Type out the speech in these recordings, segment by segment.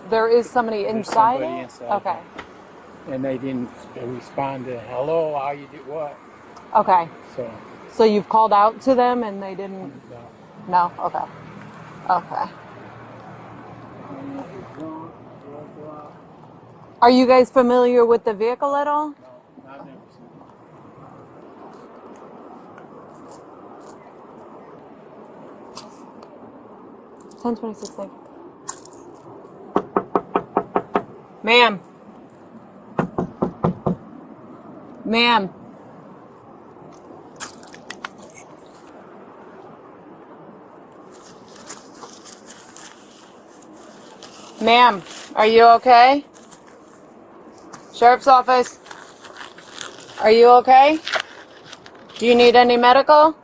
There is somebody inside somebody it? inside Okay. And they didn't respond to hello, how you do what? Okay. So you've called out to them and they didn't? No. No? Okay. Okay. Are you guys familiar with the vehicle at all? No, I've never seen it. 1026, thank you. Ma'am. Ma'am. Ma'am, are you okay? Sheriff's office, are you okay? Do you need any medical?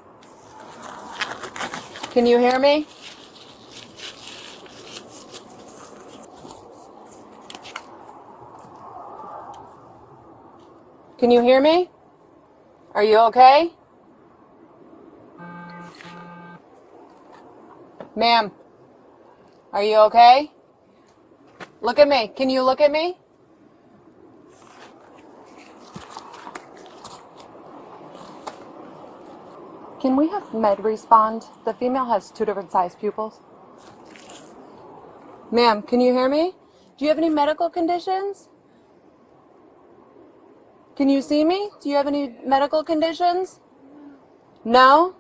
Can you hear me? Can you hear me? Are you okay? Ma'am, are you okay? Look at me. Can you look at me? Can we have med respond? The female has 2 different size pupils. Ma'am, can you hear me? Do you have any medical conditions? Can you see me? Do you have any medical conditions? No?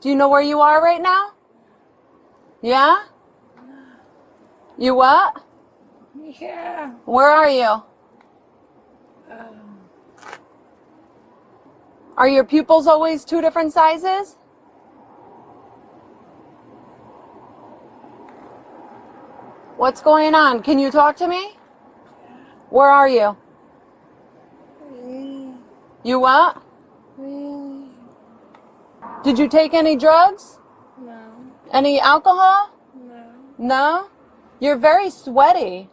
Do you know where you are right now? Yeah? You what? Yeah. Where are you? Are your pupils always 2 different sizes? What's going on? Can you talk to me? Where are you? You what? Did you take any drugs? No. Any alcohol? No. No? You're very sweaty.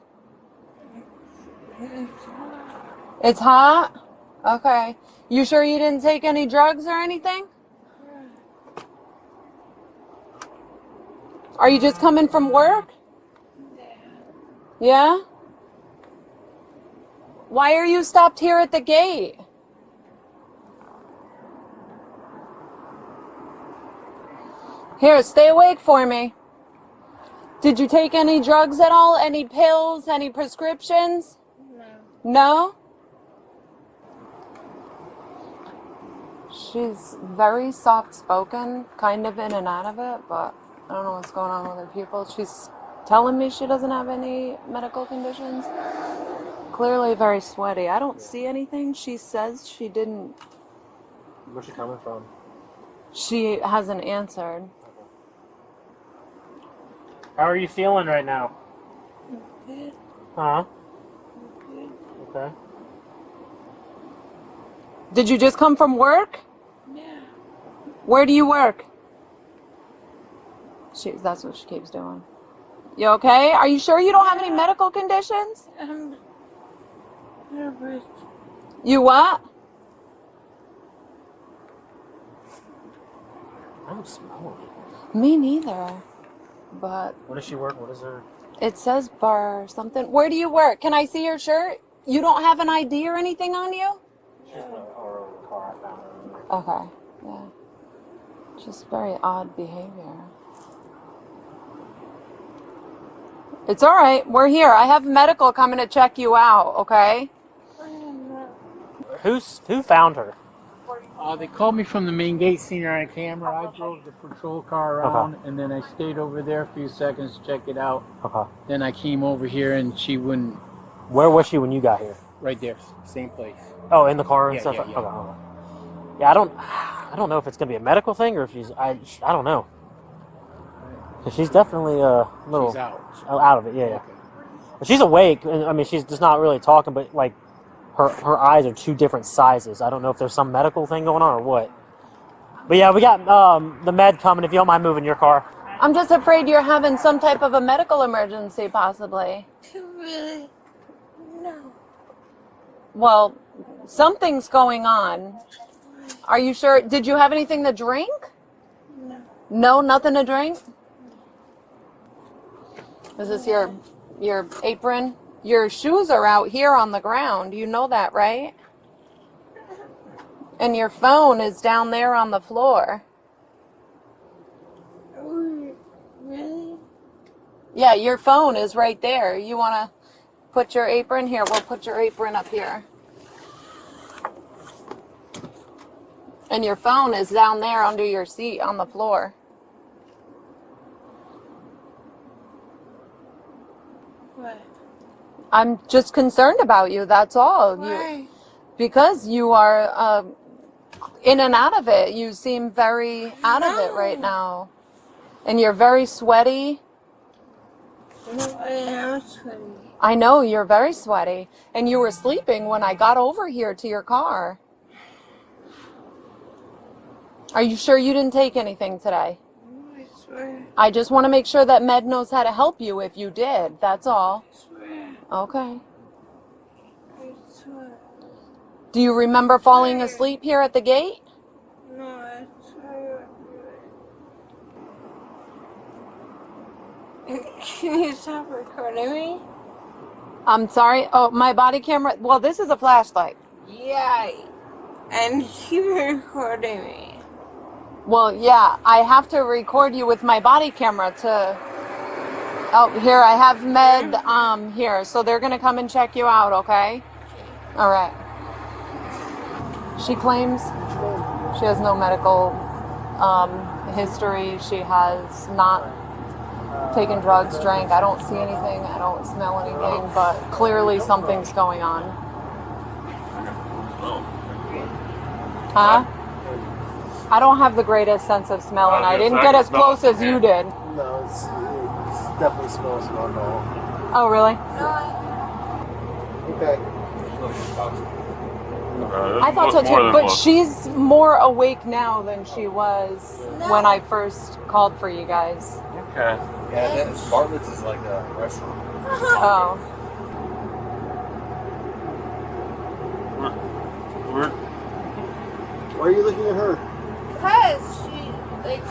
It's hot? Okay. You sure you didn't take any drugs or anything? Are you just coming from work? Yeah? Why are you stopped here at the gate? Here, stay awake for me. Did you take any drugs at all? Any pills? Any prescriptions? No. No? She's very soft-spoken, kind of in and out of it, but I don't know what's going on with her pupils. She's telling me she doesn't have any medical conditions. Clearly very sweaty. I don't see anything. She says she didn't. Where's she coming from? She hasn't answered. How are you feeling right now? Good. Huh? Good. Okay. Did you just come from work? Yeah. Where do you work? That's what she keeps doing. You okay? Are you sure you don't have any medical conditions? Nervous. You what? I don't smell it. Me neither. But Where does she work? What is her? it says bar or something. Where do you work? Can I see your shirt? You don't have an ID or anything on you? She's in our own car. I found her. Okay. Yeah. Just very odd behavior. It's all right. We're here. I have medical coming to check you out, okay? Who found her? They called me from the main gate, seen her on camera. I drove the patrol car around, and then I stayed over there a few seconds to check it out. Okay. Then I came over here, and she wouldn't. Where was she when you got here? Right there, same place. Oh, in the car and Yeah, stuff. yeah, yeah. Okay. Yeah, I don't know if it's gonna be a medical thing or if I don't know. 'Cause she's definitely a little She's out. out of it. Yeah. Okay. But she's awake. And I mean, she's just not really talking, but like her eyes are 2 different sizes. I don't know if there's some medical thing going on or what. But yeah, we got the med coming. If you don't mind moving your car. I'm just afraid you're having some type of a medical emergency, possibly. Really? No. Well, something's going on. Are you sure? Did you have anything to drink? No. No, nothing to drink? Is this your your apron? Your shoes are out here on the ground. You know that, right? And your phone is down there on the floor. Really? Yeah, your phone is right there. You want to put your apron here? We'll put your apron up here. And your phone is down there under your seat on the floor. What? I'm just concerned about you, that's all. Why? Because you are in and out of it. You seem very out of it right now. And you're very sweaty. No, I am sweaty. I know, you're very sweaty. And you were sleeping when I got over here to your car. Are you sure you didn't take anything today? No, I swear. I just want to make sure that Med knows how to help you if you did. That's all. I swear. Okay. I swear. Do you remember falling asleep here at the gate? No, I swear. Can you stop recording me? I'm sorry. Oh, my body camera. Well, this is a flashlight. Yeah. And keep recording me. Well, yeah, I have to record you with my body camera to... Oh, here, I have Med here. So they're going to come and check you out, okay? All right. She claims she has no medical history. She has not taken drugs, drank. I don't see anything. I don't smell anything. But clearly something's going on. Huh? I don't have the greatest sense of smell, and I didn't get as close as you did. No, it definitely smells of alcohol. Oh, really? Okay. I thought so too, but she's more awake now than she was when I first called for you guys. Okay. Yeah, then Bartlett's is like a restaurant. Oh. Why are you looking at her? Because she, like,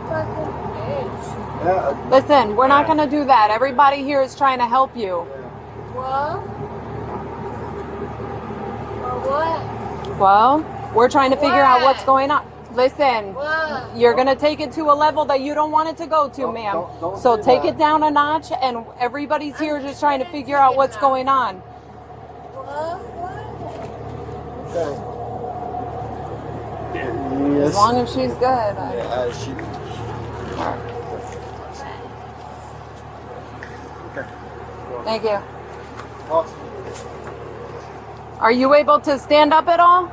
fucking bitch. Yeah. Listen, we're not going to do that. Everybody here is trying to help you. What? Or what? Well, we're trying to figure out what's going on. Listen, What? you're going to take it to a level that you don't want it to go to, ma'am. don't So say take that. it down a notch, and everybody's here just trying to figure out what's going on. What? Okay. As Yes. long as she's good. Yeah, she. Okay. Thank you. Awesome. Are you able to stand up at all?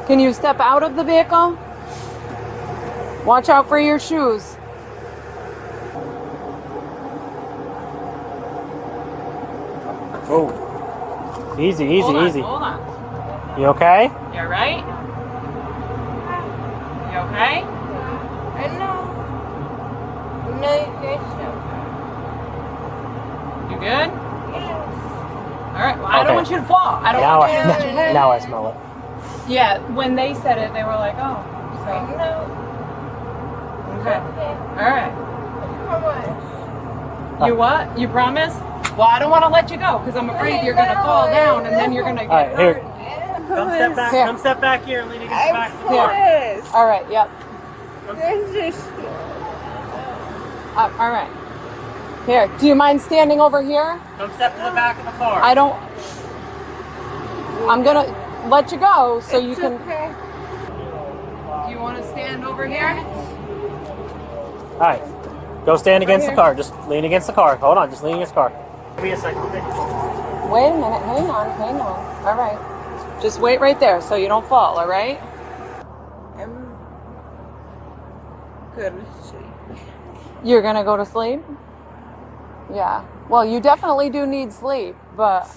Can you step out of the vehicle? Watch out for your shoes. Oh. Easy, easy, Hold on, easy. Hold on. You okay? You alright? You okay? I know. No, you guys You good? Yes. Alright, well, I Okay. don't want you to fall. I don't Now want you to hit your head. now I smell it. Yeah, when they said it, they were like, oh. So, No. okay. Alright. Promise. You what? You promise? Well, I don't want to let you go because I'm afraid you're going to fall down and then you're going to get All right, here. hurt. Come step back. Here. Come step back here and lean against the I back of the car. promise. Alright, yep. This is. Alright. Here, do you mind standing over here? Come step to the back of the car. I don't... I'm going to let you go so you It's can... okay. Do you want to stand over here? All right. Go stand against the car. Just lean against the car. Hold on. Just lean against the car. Give me a second. Okay? Wait a minute. Hang on. All right. Just wait right there so you don't fall, all right? I'm gonna sleep. You're going to go to sleep? Yeah. Well, you definitely do need sleep, but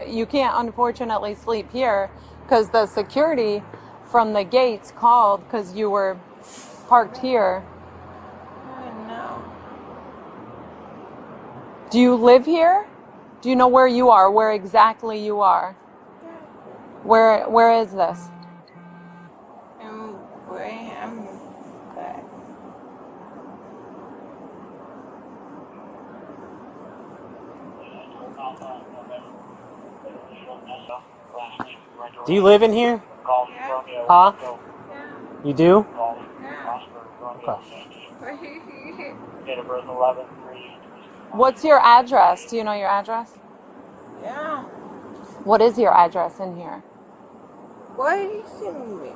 you can't unfortunately sleep here because the security from the gates called because you were parked here. I know. Do you live here? Do you know where you are? Where exactly you are? Where is this? I'm where I am. But Do you live in here? Yeah. Huh? Yeah. You do? Yeah. Okay. What's your address? Do you know your address? Yeah. What is your address in here? Why are you sending me?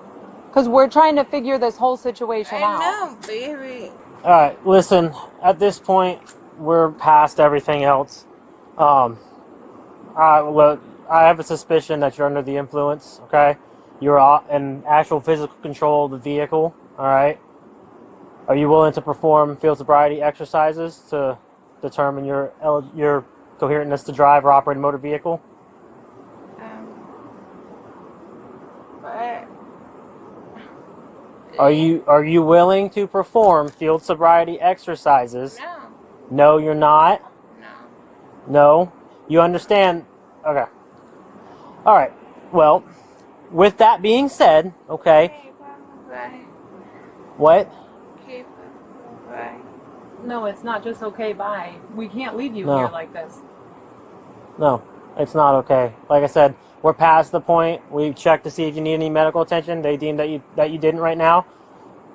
Because we're trying to figure this whole situation I out. know, baby. All right, listen. At this point, we're past everything else. I have a suspicion that you're under the influence. Okay, you're in actual physical control of the vehicle. All right. Are you willing to perform field sobriety exercises to determine your coherentness to drive or operate a motor vehicle? But Are you willing to perform field sobriety exercises? no. No, you're not. No. No. You understand? Okay. All right. Well, with that being said, okay. Okay, bye. What? Okay, bye. No, it's not just okay, bye. We can't leave you No. here like this. No, it's not okay. Like I said, we're past the point. We checked to see if you need any medical attention. They deemed that you didn't right now.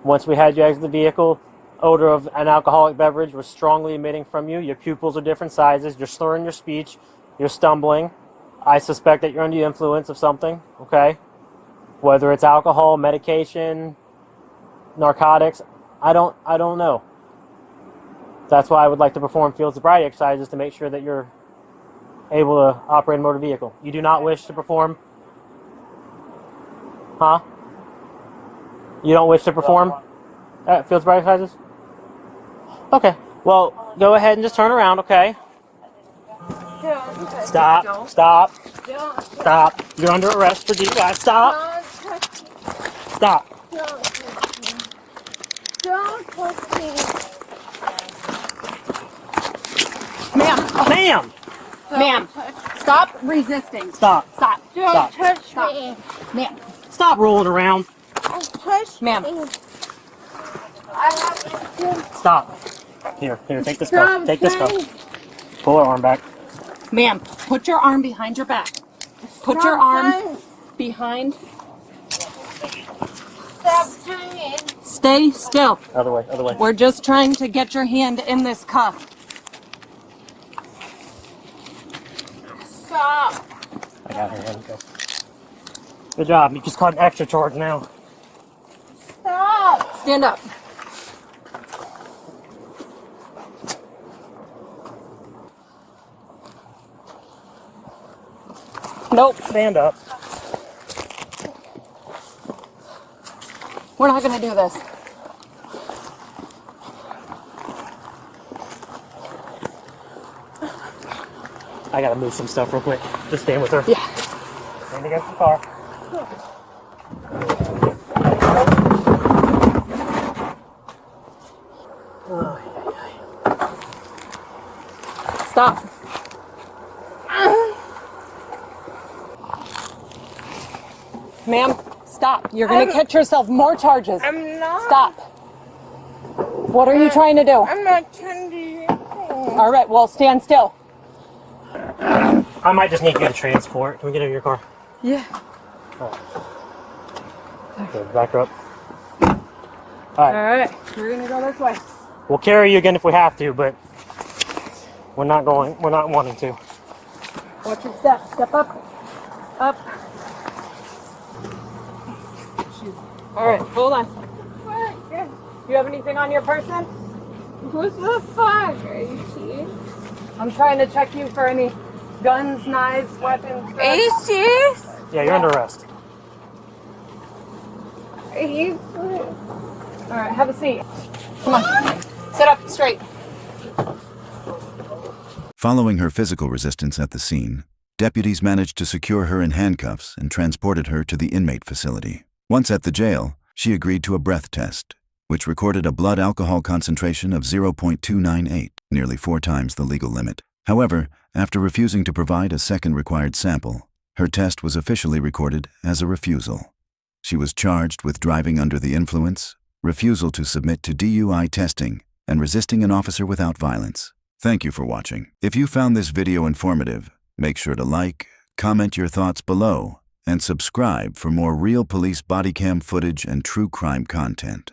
Once we had you exit the vehicle, odor of an alcoholic beverage was strongly emitting from you. Your pupils are different sizes. You're slurring your speech. You're stumbling. I suspect that you're under the influence of something, okay? Whether it's alcohol, medication, narcotics, I don't know. That's why I would like to perform field sobriety exercises to make sure that you're able to operate a motor vehicle. You do not wish to perform? Huh? You don't wish to perform field sobriety exercises? Okay. Well, go ahead and just turn around, okay? Don't. Stop. Don't. Stop. Don't. Stop. You're under arrest for DUI. Stop. Don't touch me. Stop. Don't touch me. Don't touch me. Ma'am, Ma'am. ma'am, stop resisting. Stop. Stop. Don't Stop. touch Stop. me. Ma'am, Stop rolling around. Don't touch Ma'am. me. I have to Stop. Here, take this cuff. stop Take this trying. cuff. Pull her arm back. ma'am, put your arm behind your back. Put your Stop arm trying. behind. Stop doing it. Stay still. Other way, other way. We're just trying to get your hand in this cuff. Stop. I got her handcuffed. Good job. You just caught an extra charge now. Stop. Stand up. Nope. Stand up. We're not gonna do this. I gotta move some stuff real quick. Just stand with her. Yeah. Stand against the car. Stop. Ma'am, stop. You're gonna catch yourself more charges. I'm not. Stop. What are you trying to do? I'm not trying to do anything. All right, well, stand still. I might just need you to transport. Can we get in your car? Yeah. Okay, back her up. All All right. right, we're gonna go this way. We'll carry you again if we have to, but we're not wanting to. Watch your step. Step up. Up. All right, hold on. Fuck. You have anything on your person? What the fuck? Are you serious? I'm trying to check you for any guns, knives, weapons. Are you drugs. serious? Yeah, you're under arrest. Are you serious? All right, have a seat. Come on. Sit up straight. Following her physical resistance at the scene, deputies managed to secure her in handcuffs and transported her to the inmate facility. Once at the jail, she agreed to a breath test, which recorded a blood alcohol concentration of 0.298, nearly 4 times the legal limit. However, after refusing to provide a second required sample, her test was officially recorded as a refusal. She was charged with driving under the influence, refusal to submit to DUI testing, and resisting an officer without violence. Thank you for watching. If you found this video informative, make sure to like, comment your thoughts below, and subscribe for more real police body cam footage and true crime content.